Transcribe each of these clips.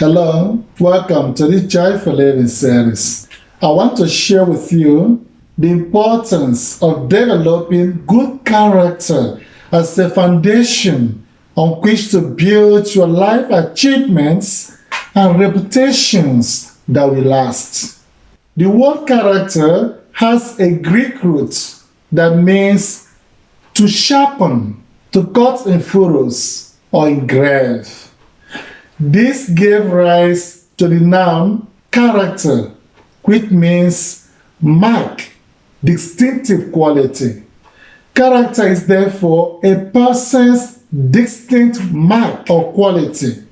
Hello, welcome to this Joy for Living series. I want to share with you the importance of developing good character as a foundation on which to build your life achievements and reputations that will last. The word character has a Greek root that means to sharpen, to cut in furrows, or engrave. This gave rise to the noun character, which means mark, distinctive quality. Character is therefore a person's distinct mark or quality.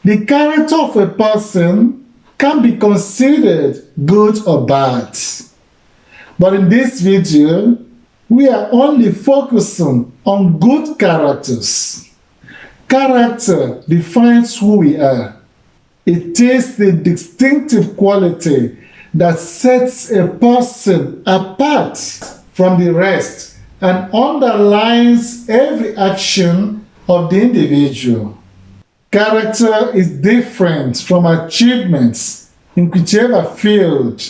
The character of a person can be considered good or bad. But in this video, we are only focusing on good characters. Character defines who we are. It is the distinctive quality that sets a person apart from the rest and underlines every action of the individual. Character is different from achievements in whichever field.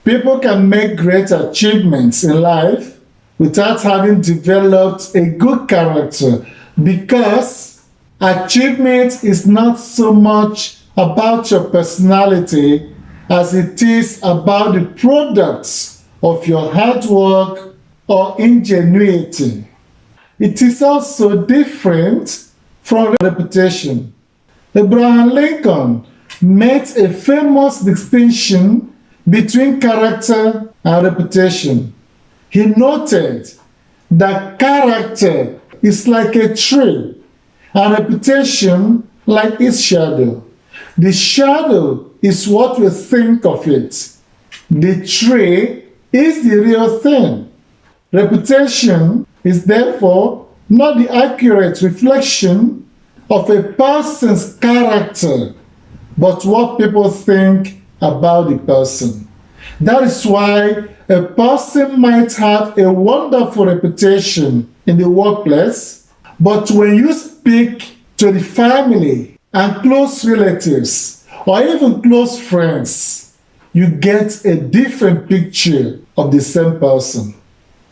People can make great achievements in life without having developed a good character, because achievement is not so much about your personality as it is about the products of your hard work or ingenuity. It is also different from reputation. Abraham Lincoln made a famous distinction between character and reputation. He noted that character is like a tree, and reputation like its shadow. The shadow is what we think of it. The tree is the real thing. Reputation is therefore not the accurate reflection of a person's character, but what people think about the person. That is why a person might have a wonderful reputation in the workplace, but when you speak to the family and close relatives or even close friends, you get a different picture of the same person.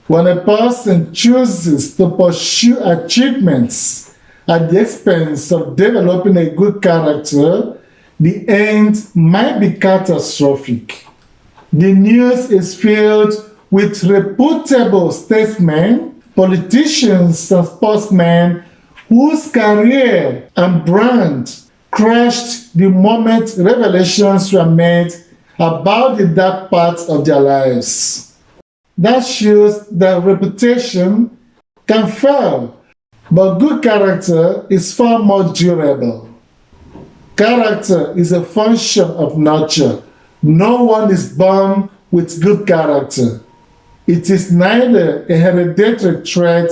When a person chooses to pursue achievements at the expense of developing a good character, the end might be catastrophic. The news is filled with reputable statesmen, politicians, and sportsmen whose career and brand crashed the moment revelations were made about the dark parts of their lives. That shows that reputation can fail, but good character is far more durable. Character is a function of nature. No one is born with good character. It is neither a hereditary trait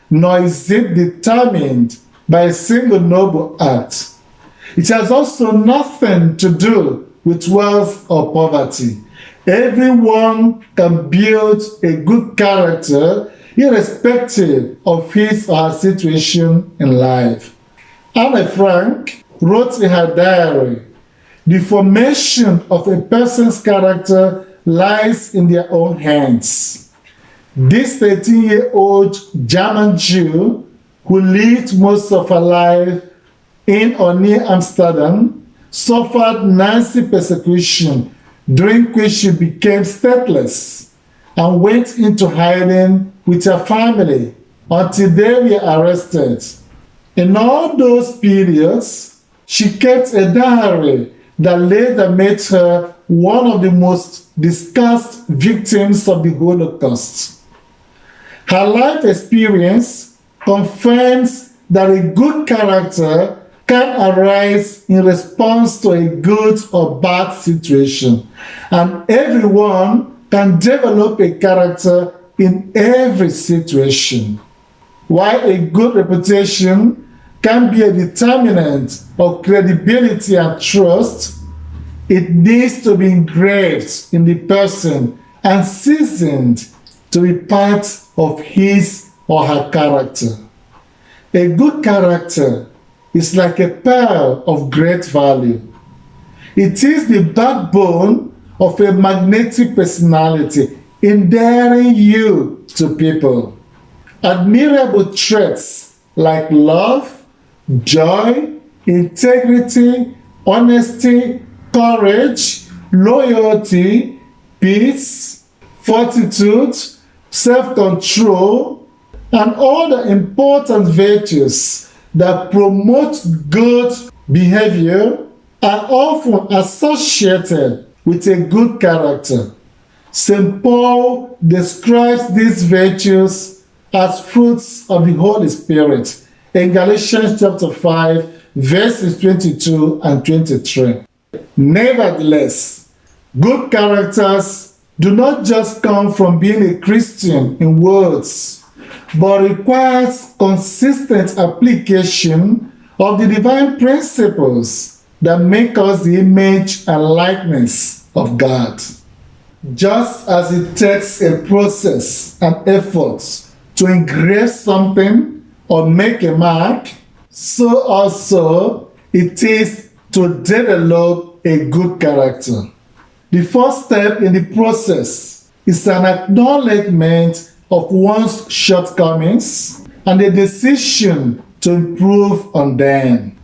nor is it determined by a single noble act. It has also nothing to do with wealth or poverty. Everyone can build a good character irrespective of his or her situation in life. Anne Frank wrote in her diary, "The formation of a person's character lies in their own hands." This 13-year-old German Jew, who lived most of her life in or near Amsterdam, suffered Nazi persecution, during which she became stateless and went into hiding with her family until they were arrested. In all those periods, she kept a diary that later made her one of the most discussed victims of the Holocaust. Her life experience confirms that a good character can arise in response to a good or bad situation, and everyone can develop a character in every situation. While a good reputation can be a determinant of credibility and trust, it needs to be engraved in the person and seasoned to be part of his or her character. A good character is like a pearl of great value. It is the backbone of a magnetic personality, endearing you to people. Admirable traits like love, joy, integrity, honesty, courage, loyalty, peace, fortitude, self-control, and all the important virtues that promote good behavior are often associated with a good character. St. Paul describes these virtues as fruits of the Holy Spirit in Galatians chapter 5, verses 22 and 23. Nevertheless, good characters do not just come from being a Christian in words, but requires consistent application of the divine principles that make us the image and likeness of God. Just as it takes a process and effort to engrave something or make a mark, so also it is to develop a good character. The first step in the process is an acknowledgement of one's shortcomings and a decision to improve on them.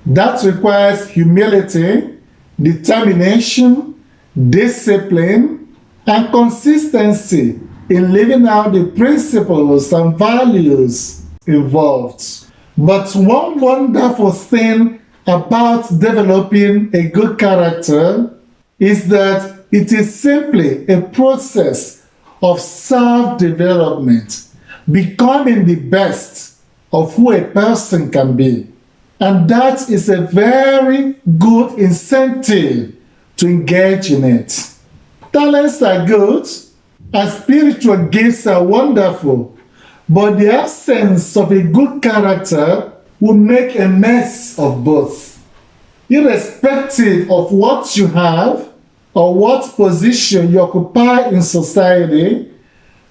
That requires humility, determination, discipline, and consistency in living out the principles and values involved. But one wonderful thing about developing a good character is that it is simply a process of self-development, becoming the best of who a person can be. And that is a very good incentive to engage in it. Talents are good, and spiritual gifts are wonderful, but the absence of a good character will make a mess of both. Irrespective of what you have or what position you occupy in society,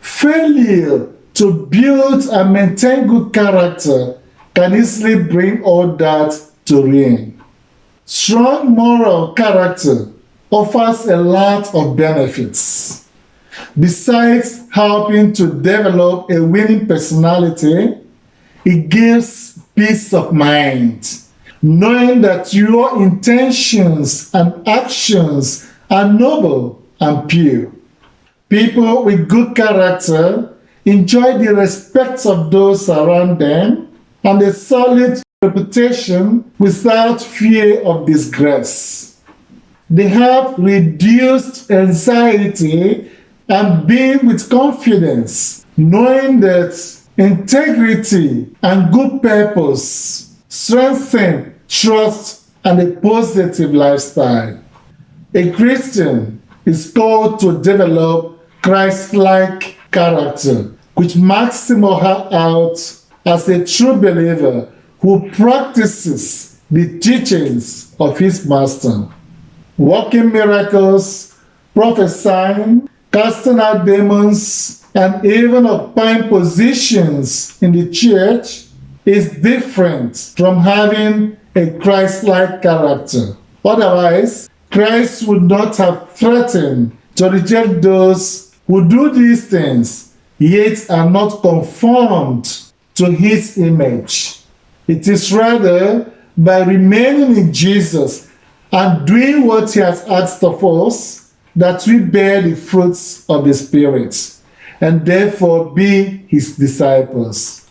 failure to build and maintain good character can easily bring all that to ruin. Strong moral character offers a lot of benefits. Besides helping to develop a winning personality, it gives peace of mind, knowing that your intentions and actions are noble and pure. People with good character enjoy the respect of those around them and a solid reputation without fear of disgrace. They have reduced anxiety and being with confidence, knowing that integrity and good purpose strengthen trust and a positive lifestyle. A Christian is called to develop Christ-like character, which marks him or her out as a true believer who practices the teachings of his master. Working miracles, prophesying, casting out demons, and even occupying positions in the church is different from having a Christ-like character. Otherwise, Christ would not have threatened to reject those who do these things, yet are not conformed to his image. It is rather by remaining in Jesus and doing what he has asked of us that we bear the fruits of the Spirit and therefore be his disciples.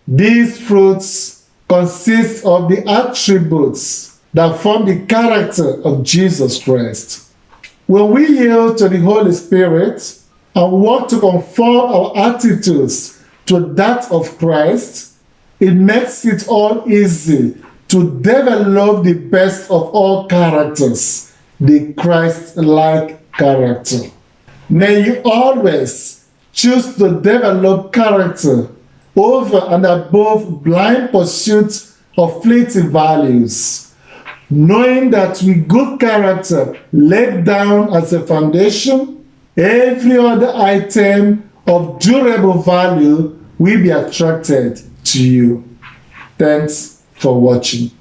These fruits consist of the attributes that form the character of Jesus Christ. When we yield to the Holy Spirit and work to conform our attitudes to that of Christ, it makes it all easy to develop the best of all characters, the Christ-like character. May you always choose to develop character over and above blind pursuit of fleeting values, knowing that with good character laid down as a foundation, every other item of durable value will be attracted to you. Thanks for watching.